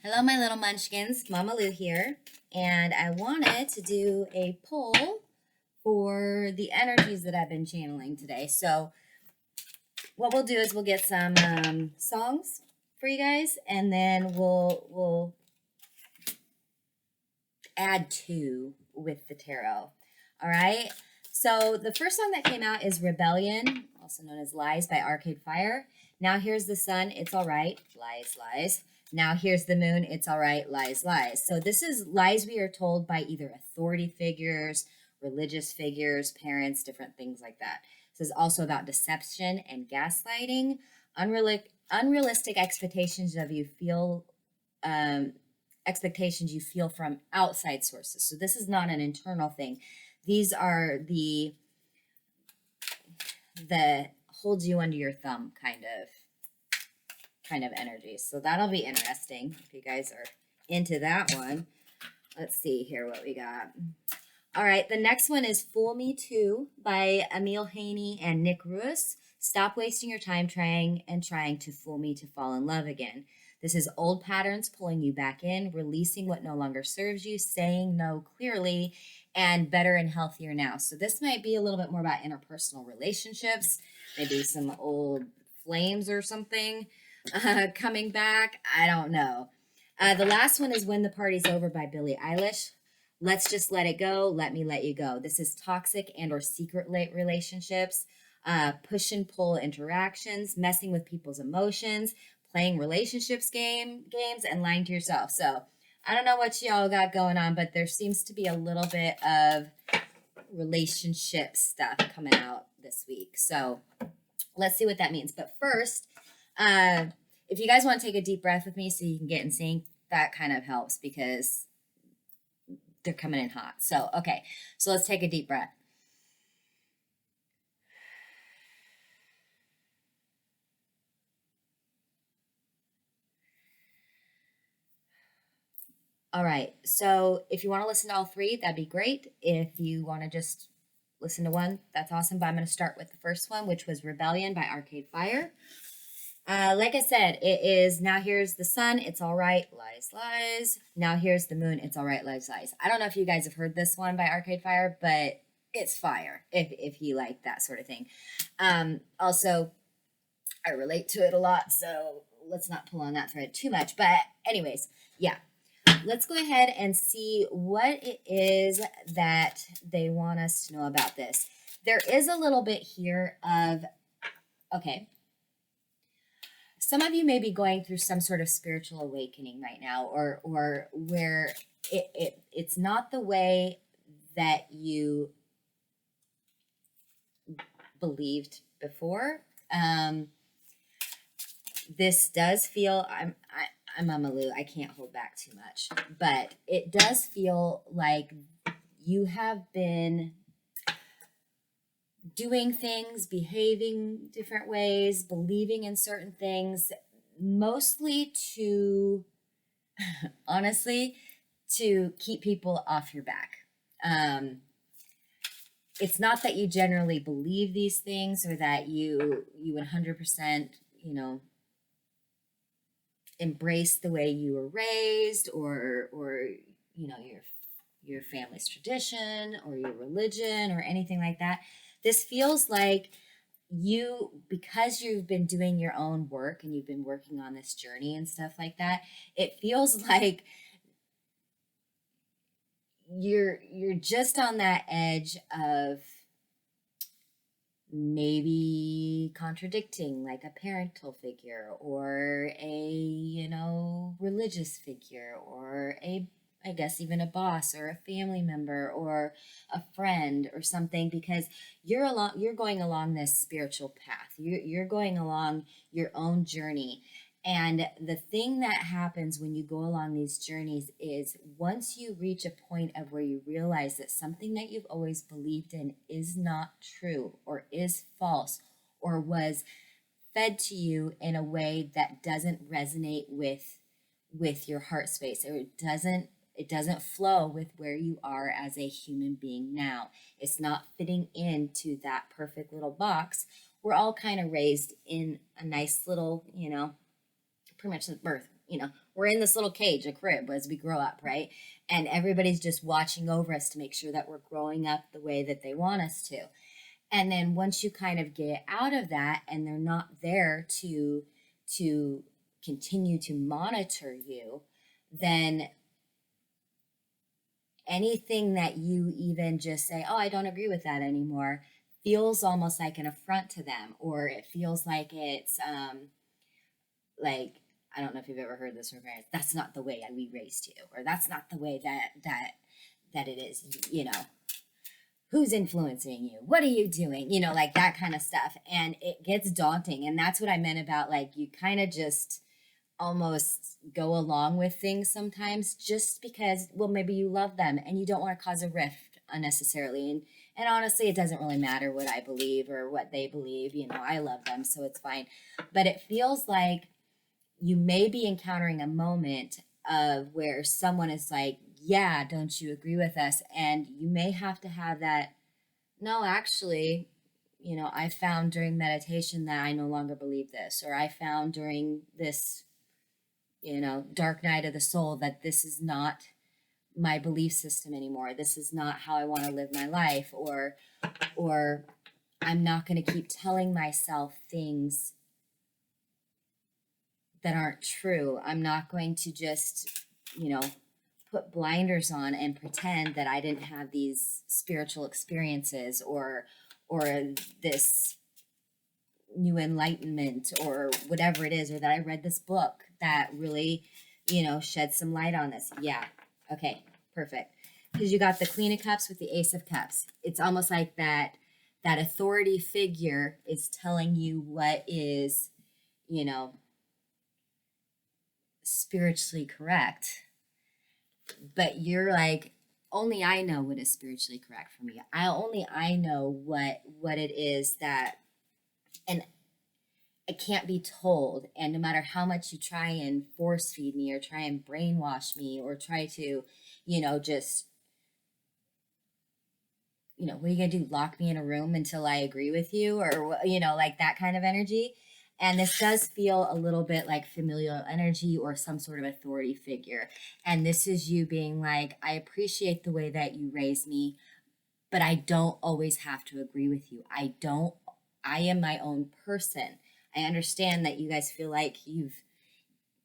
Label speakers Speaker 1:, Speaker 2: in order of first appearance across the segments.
Speaker 1: Hello, my little munchkins. Mama Lou here, and I wanted to do a poll for the energies that I've been channeling today. So, what we'll do is we'll get some songs for you guys, and then we'll add two with the tarot. All right. So the first song that came out is Rebellion, also known as Lies by Arcade Fire. Now here's the sun, it's all right, lies, lies. Now here's the moon, it's all right, lies, lies. So this is lies we are told by either authority figures, religious figures, parents, different things like that. This is also about deception and gaslighting, unrealistic expectations of you feel expectations you feel from outside sources. So this is not an internal thing. These are the holds you under your thumb kind of energies. So that'll be interesting if you guys are into that one. Let's see here what we got. All right, the next one is Fool Me Too by Emile, Haynie, and Nick Ruess. Stop wasting your time trying to fool me to fall in love again. This is old patterns pulling you back in, releasing what no longer serves you, saying no clearly, and better and healthier now. So this might be a little bit more about interpersonal relationships, maybe some old flames or something coming back. I don't know. The last one is When the Party's Over by Billie Eilish. Let's just let it go. Let me let you go. This is toxic and or secret relationships, push and pull interactions, messing with people's emotions, playing relationships games, and lying to yourself. So I don't know what y'all got going on, but there seems to be a little bit of relationship stuff coming out this week. So let's see what that means. But first, if you guys want to take a deep breath with me so you can get in sync, that kind of helps because they're coming in hot. So, okay. So let's take a deep breath. All right. So if you want to listen to all three, that'd be great. If you want to just listen to one, that's awesome. But I'm going to start with the first one, which was Rebellion by Arcade Fire. Like I said, it is Now Here's the Sun, It's All Right, Lies, Lies. Now Here's the Moon, It's All Right, Lies, Lies. I don't know if you guys have heard this one by Arcade Fire, but it's fire if you like that sort of thing. Also, I relate to it a lot, so let's not pull on that thread too much. But anyways, yeah. Let's go ahead and see what it is that they want us to know about this. There is a little bit here of, okay, some of you may be going through some sort of spiritual awakening right now, or where it's not the way that you believed before. This does feel, I'm Mama Lou, I can't hold back too much, but it does feel like you have been doing things, behaving different ways, believing in certain things, mostly to, honestly, to keep people off your back. It's not that you generally believe these things or that you 100%, embrace the way you were raised or your family's tradition or your religion or anything like that. This feels like because you've been doing your own work and you've been working on this journey and stuff like that, it feels like you're just on that edge of maybe contradicting like a parental figure or a religious figure or I guess even a boss or a family member or a friend or something, because you're going along this spiritual path. You're going along your own journey. And the thing that happens when you go along these journeys is once you reach a point of where you realize that something that you've always believed in is not true or is false or was fed to you in a way that doesn't resonate with your heart space, or it doesn't flow with where you are as a human being now. It's not fitting into that perfect little box. We're all kind of raised in a nice little, pretty much since birth, we're we're in this little cage, a crib, as we grow up, right? And everybody's just watching over us to make sure that we're growing up the way that they want us to. And then once you kind of get out of that and they're not there to continue to monitor you, then anything that you even just say, oh, I don't agree with that anymore, feels almost like an affront to them, or it feels like it's like, I don't know if you've ever heard this from parents, that's not the way we raised you, or that's not the way that it is, you know, who's influencing you, what are you doing, you know, like that kind of stuff. And it gets daunting. And that's what I meant about, like, you kind of just almost go along with things sometimes just because, well, maybe you love them and you don't want to cause a rift unnecessarily. And honestly, it doesn't really matter what I believe or what they believe, you know, I love them, so it's fine. But it feels like you may be encountering a moment of where someone is like, yeah, don't you agree with us? And you may have to have that, no, actually, you know, I found during meditation that I no longer believe this, or I found during this, you know, dark night of the soul that this is not my belief system anymore. This is not how I want to live my life, or I'm not going to keep telling myself things that aren't true. I'm not going to just, you know, put blinders on and pretend that I didn't have these spiritual experiences or this new enlightenment or whatever it is, or that I read this book that really, you know, shed some light on this. Yeah. Okay, perfect. Because you got the Queen of Cups with the Ace of Cups. It's almost like that authority figure is telling you what is, you know, spiritually correct. But you're like, only I know what is spiritually correct for me. I know what it is that, and it can't be told. And no matter how much you try and force feed me or try and brainwash me or try to, you know, just, you know, what are you gonna do? Lock me in a room until I agree with you, or, you know, like that kind of energy. And this does feel a little bit like familial energy or some sort of authority figure. And this is you being like, I appreciate the way that you raised me, but I don't always have to agree with you. I am my own person. I understand that you guys feel like you've,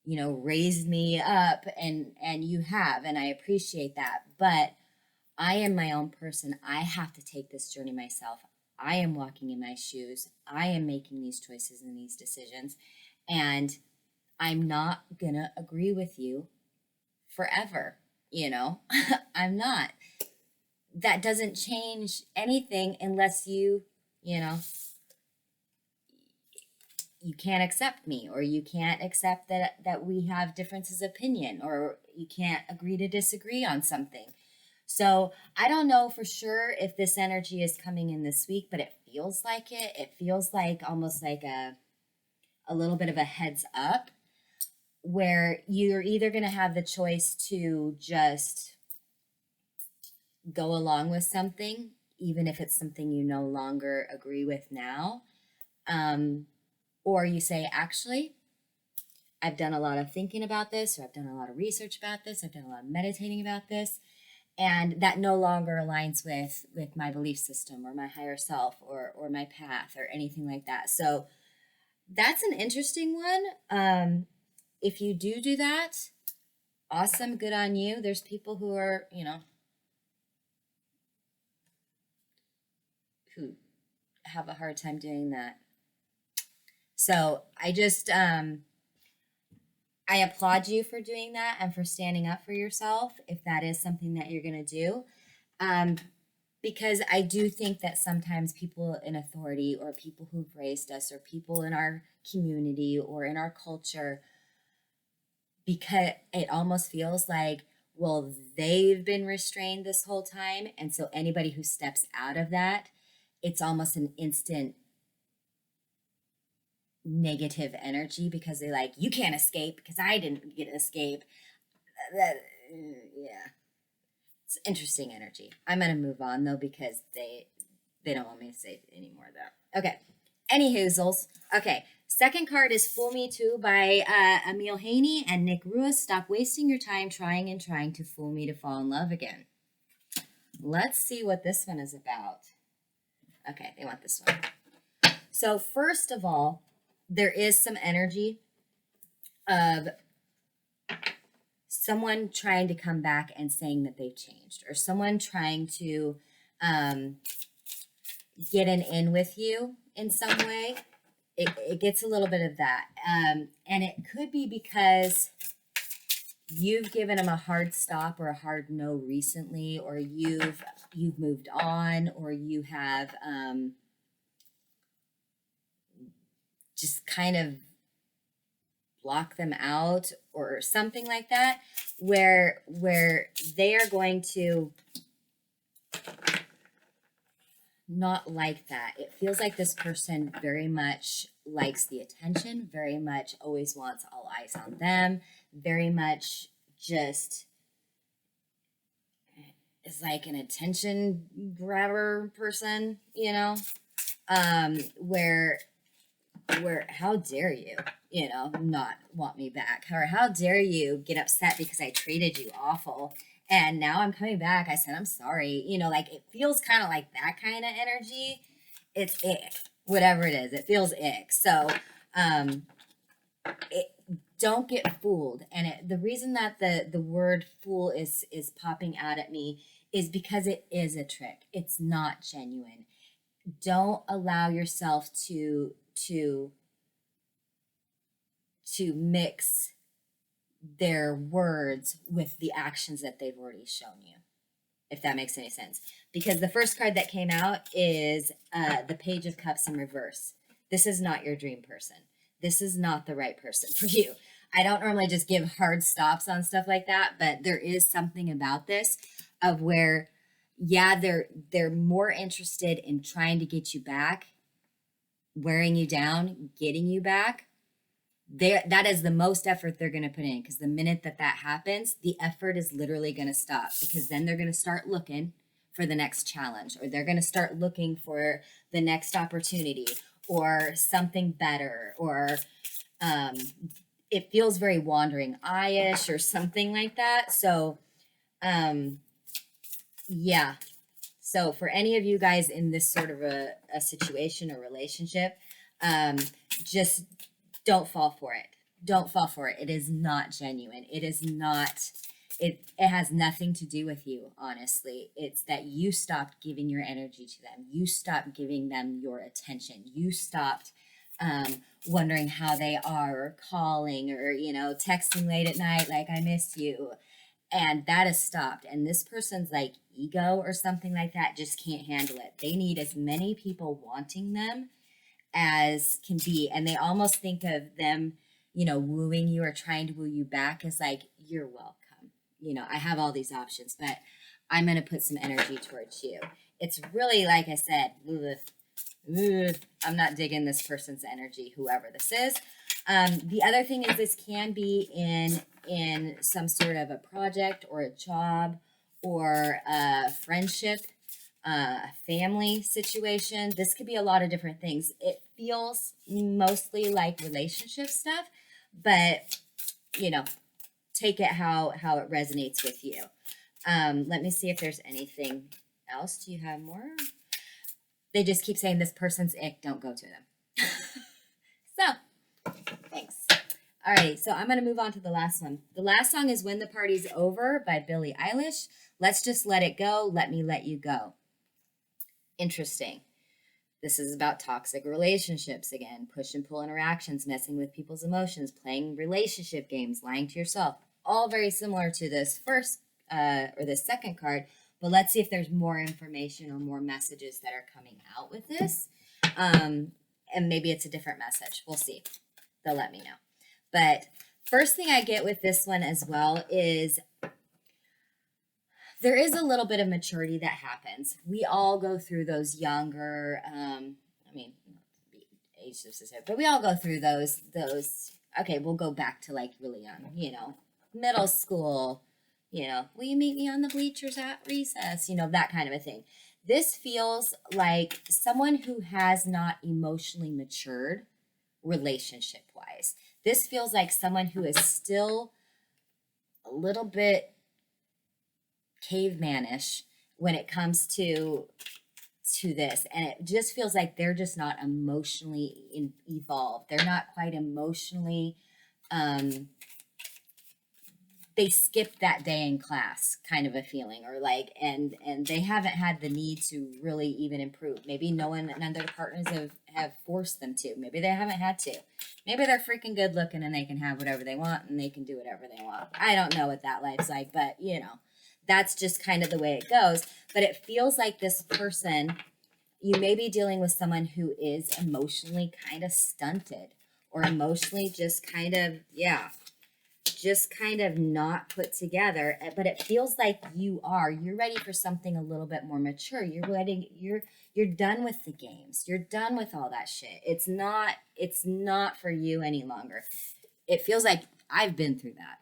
Speaker 1: you know, raised me up, and you have, and I appreciate that. But I am my own person. I have to take this journey myself. I am walking in my shoes. I am making these choices and these decisions. And I'm not going to agree with you forever. You know, I'm not. That doesn't change anything unless you know, you can't accept me, or you can't accept that we have differences of opinion, or you can't agree to disagree on something. So I don't know for sure if this energy is coming in this week, but it feels like it. It feels like almost like a little bit of a heads up, where you're either going to have the choice to just go along with something, even if it's something you no longer agree with now. Or you say, actually, I've done a lot of thinking about this, or I've done a lot of research about this, I've done a lot of meditating about this, and that no longer aligns with my belief system or my higher self or my path or anything like that. So that's an interesting one. If you do that, awesome, good on you. There's people who are, you know, who have a hard time doing that. So I just, I applaud you for doing that and for standing up for yourself, if that is something that you're going to do. Because I do think that sometimes people in authority, or people who've raised us, or people in our community or in our culture, because it almost feels like, well, they've been restrained this whole time. And so anybody who steps out of that, it's almost an instant negative energy, because they're like, you can't escape because I didn't get to escape. Yeah, it's interesting energy. I'm gonna move on though, because they don't want me to say it anymore though. Okay, any hoozles. Okay, Second card is Fool Me Too by Emile, Haynie, and Nick Ruess. Stop wasting your time trying and trying to fool me to fall in love again. Let's see what this one is about. Okay, they want this one. So first of all, there is some energy of someone trying to come back and saying that they've changed, or someone trying to get an in with you in some way. It gets a little bit of that. And it could be because you've given them a hard stop or a hard no recently, or you've moved on, or you have just kind of block them out or something like that, where they are going to not like that. It feels like this person very much likes the attention, very much always wants all eyes on them, very much just is like an attention grabber person, you know, where how dare you know, not want me back, or how dare you get upset because I treated you awful and now I'm coming back. I said I'm sorry, you know, like it feels kind of like that kind of energy. It's ick, whatever it is, it feels ick. So don't get fooled. And the reason that the word fool is popping out at me is because it is a trick. It's not genuine. Don't allow yourself to mix their words with the actions that they've already shown you, if that makes any sense. Because the first card that came out is the Page of Cups in reverse. This is not your dream person. This is not the right person for you. I don't normally just give hard stops on stuff like that, but there is something about this of where, yeah, they're more interested in trying to get you back, wearing you down, getting you back. That is the most effort they're going to put in, because the minute that happens, the effort is literally going to stop, because then they're going to start looking for the next challenge, or they're going to start looking for the next opportunity or something better, or it feels very wandering eye-ish or something like that. So yeah, so for any of you guys in this sort of a situation or relationship, just don't fall for it. Don't fall for it. It is not genuine. It is not, it has nothing to do with you, honestly. It's that you stopped giving your energy to them. You stopped giving them your attention. You stopped wondering how they are, or calling, or, you know, texting late at night like, I miss you. And that has stopped. And this person's like ego or something like that just can't handle it. They need as many people wanting them as can be. And they almost think of them, you know, wooing you or trying to woo you back as like, you're welcome. You know, I have all these options, but I'm going to put some energy towards you. It's really, like I said, I'm not digging this person's energy, whoever this is. The other thing is this can be in some sort of a project or a job or a friendship, a family situation. This could be a lot of different things. It feels mostly like relationship stuff, but you know, take it how it resonates with you. Let me see if there's anything else. Do you have more? They just keep saying this person's ick, don't go to them. So, thanks. All right, so I'm going to move on to the last one. The last song is When the Party's Over by Billie Eilish. Let's just let it go. Let me let you go. Interesting. This is about toxic relationships again, push and pull interactions, messing with people's emotions, playing relationship games, lying to yourself. All very similar to this first or this second card, but let's see if there's more information or more messages that are coming out with this. And maybe it's a different message. We'll see. They'll let me know. But first thing I get with this one as well is there is a little bit of maturity that happens. We all go through those younger, age specific, but we all go through those, okay, we'll go back to like really young, you know, middle school, you know, will you meet me on the bleachers at recess? You know, that kind of a thing. This feels like someone who has not emotionally matured relationship wise. This feels like someone who is still a little bit cavemanish when it comes to this, and it just feels like they're just not emotionally evolved. They're not quite emotionally they skipped that day in class kind of a feeling, or like, and they haven't had the need to really even improve. Maybe no one, none of their partners have forced them to. Maybe they haven't had to. Maybe they're freaking good looking and they can have whatever they want and they can do whatever they want. I don't know what that life's like, but you know, that's just kind of the way it goes. But it feels like this person, you may be dealing with someone who is emotionally kind of stunted, or emotionally just kind of, yeah, just kind of not put together. But it feels like you're ready for something a little bit more mature. You're done with the games. You're done with all that shit. It's not for you any longer. It feels like I've been through that.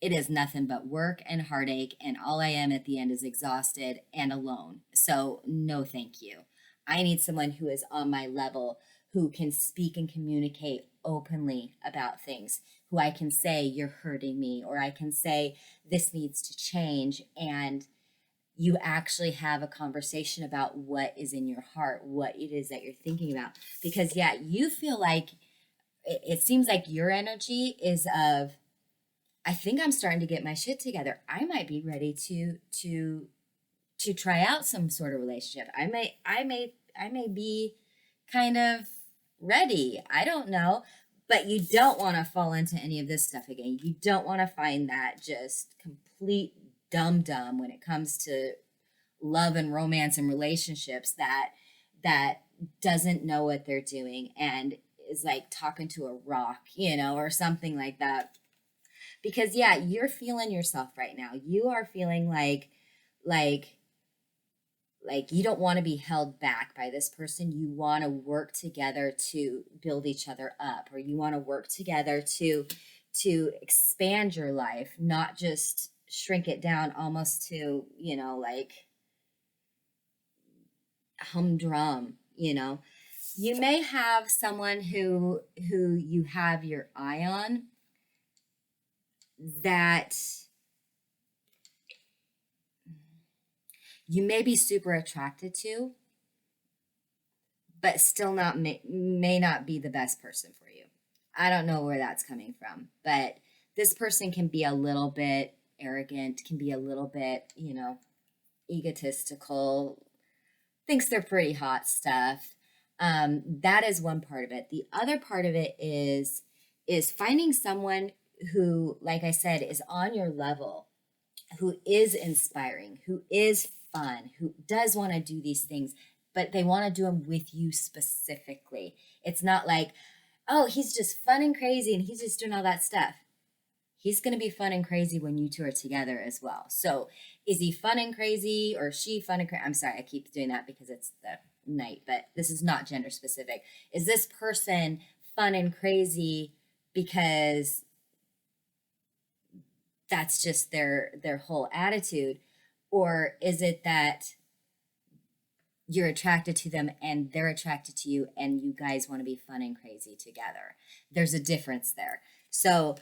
Speaker 1: It is nothing but work and heartache, and all I am at the end is exhausted and alone. So no, thank you. I need someone who is on my level, who can speak and communicate openly about things, who I can say, you're hurting me, or I can say, this needs to change. And you actually have a conversation about what is in your heart, what it is that you're thinking about. Because yeah, you feel like, it seems like your energy is of, I think I'm starting to get my shit together. I might be ready to try out some sort of relationship. I may be kind of ready. I don't know. But you don't want to fall into any of this stuff again. You don't want to find that just complete dum when it comes to love and romance and relationships, that doesn't know what they're doing and is like talking to a rock, or something like that. Because yeah, you're feeling yourself right now. You are feeling like you don't want to be held back by this person. You want to work together to build each other up, or you want to work together to expand your life, not just shrink it down almost to, like humdrum. You may have someone who you have your eye on, that you may be super attracted to, but still may not be the best person for you. I don't know where that's coming from, but this person can be a little bit arrogant, can be a little bit, egotistical, thinks they're pretty hot stuff. That is one part of it. The other part of it is finding someone who, like I said, is on your level, who is inspiring, who is fun, who does want to do these things, but they want to do them with you specifically. It's not like, oh, he's just fun and crazy and he's just doing all that stuff. He's going to be fun and crazy when you two are together as well. So is he fun and crazy, or she fun and crazy? I'm sorry, I keep doing that because it's the night, but this is not gender specific. Is this person fun and crazy because that's just their whole attitude? Or is it that you're attracted to them and they're attracted to you and you guys want to be fun and crazy together? There's a difference there. So,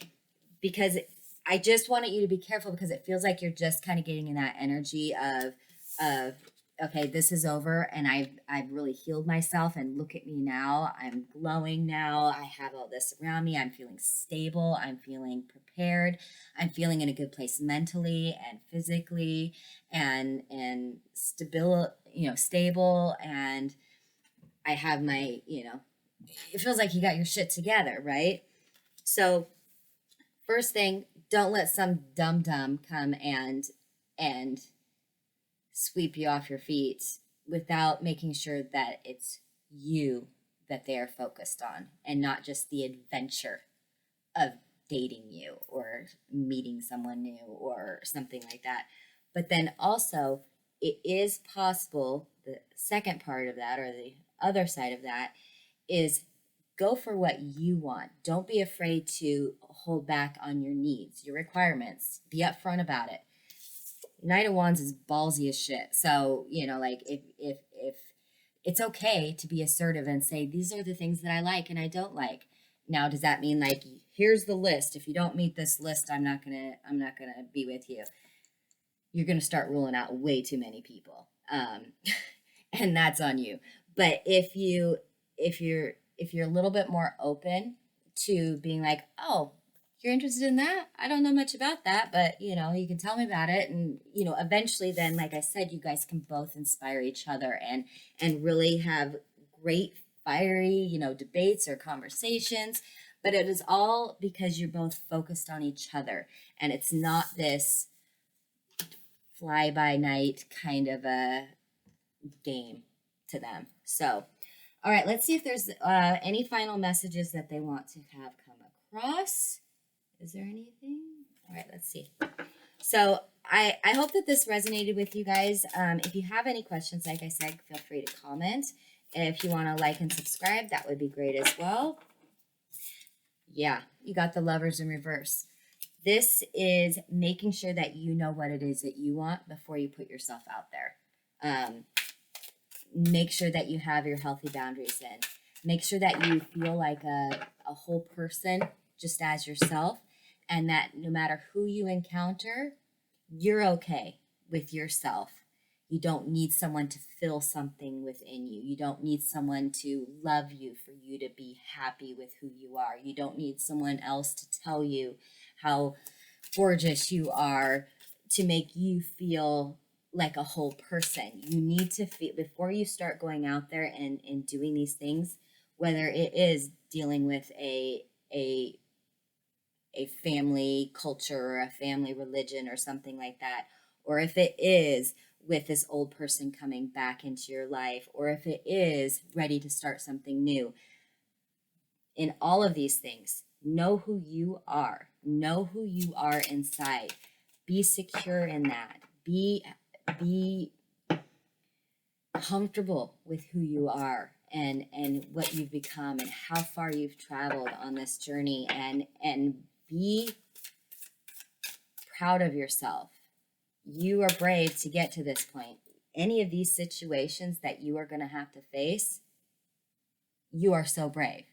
Speaker 1: because I just wanted you to be careful, because it feels like you're just kind of getting in that energy of okay, this is over and I've really healed myself, and look at me now. I'm glowing now. I have all this around me. I'm feeling stable. I'm feeling prepared. I'm feeling in a good place mentally and physically, and stable, stable. And I have my, it feels like you got your shit together, right? So first thing, don't let some dum come and sweep you off your feet without making sure that it's you that they are focused on, and not just the adventure of dating you or meeting someone new or something like that. But then also, it is possible, the second part of that, or the other side of that, is go for what you want. Don't be afraid to hold back on your needs, your requirements. Be upfront about it. Knight of Wands is ballsy as shit. So, like if it's okay to be assertive and say, these are the things that I like and I don't like. Now, does that mean like, here's the list. If you don't meet this list, I'm not gonna be with you. You're gonna start ruling out way too many people, and that's on you. But if you're a little bit more open to being like, oh, you're interested in that? I don't know much about that, but you can tell me about it, and eventually, then, like I said, you guys can both inspire each other and really have great fiery, debates or conversations. But it is all because you're both focused on each other, and it's not this fly by night kind of a game to them. So, all right, let's see if there's any final messages that they want to have come across. Is there anything? All right, let's see. So I hope that this resonated with you guys. If you have any questions, like I said, feel free to comment. If you want to like and subscribe, that would be great as well. Yeah, you got the Lovers in reverse. This is making sure that you know what it is that you want before you put yourself out there. Make sure that you have your healthy boundaries in. Make sure that you feel like a whole person just as yourself, and that no matter who you encounter, you're okay with yourself. You don't need someone to fill something within you. You don't need someone to love you for you to be happy with who you are. You don't need someone else to tell you how gorgeous you are to make you feel like a whole person. You need to feel, before you start going out there and doing these things, whether it is dealing with a family culture or a family religion or something like that, or if it is with this old person coming back into your life, or if it is ready to start something new. In all of these things, know who you are. Know who you are inside. Be secure in that. Be comfortable with who you are and what you've become and how far you've traveled on this journey, and be proud of yourself. You are brave to get to this point. Any of these situations that you are going to have to face, you are so brave.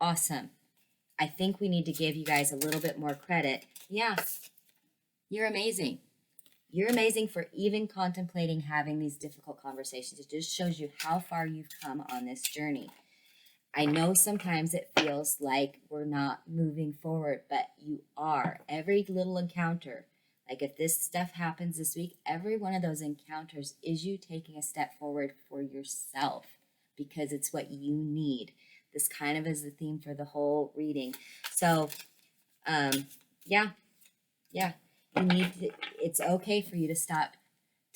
Speaker 1: Awesome. I think we need to give you guys a little bit more credit. Yeah, you're amazing. You're amazing for even contemplating having these difficult conversations. It just shows you how far you've come on this journey. I know sometimes it feels like we're not moving forward, but you are. Every little encounter, like if this stuff happens this week, every one of those encounters is you taking a step forward for yourself, because it's what you need. This kind of is the theme for the whole reading. So, yeah. You need to, it's okay for you to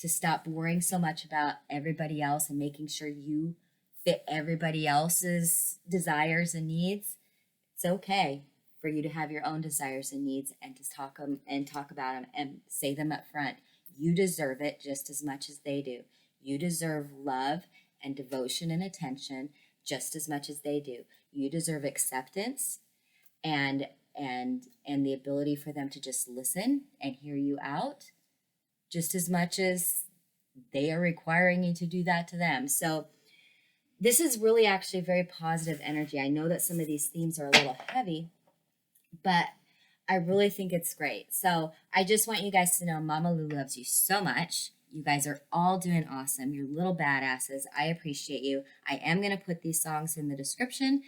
Speaker 1: stop worrying so much about everybody else and making sure you fit everybody else's desires and needs. It's okay for you to have your own desires and needs and to talk about them and say them up front. You deserve it just as much as they do. You deserve love and devotion and attention just as much as they do. You deserve acceptance and the ability for them to just listen and hear you out just as much as they are requiring you to do that to them. So this is really actually very positive energy. I know that some of these themes are a little heavy, but I really think it's great. So I just want you guys to know Mama Lou loves you so much. You guys are all doing awesome. You're little badasses. I appreciate you. I am going to put these songs in the description.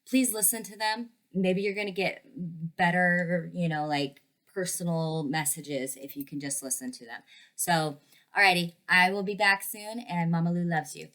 Speaker 1: Please listen to them. Maybe you're going to get better, like personal messages if you can just listen to them. So, alrighty, I will be back soon, and Mama Lou loves you.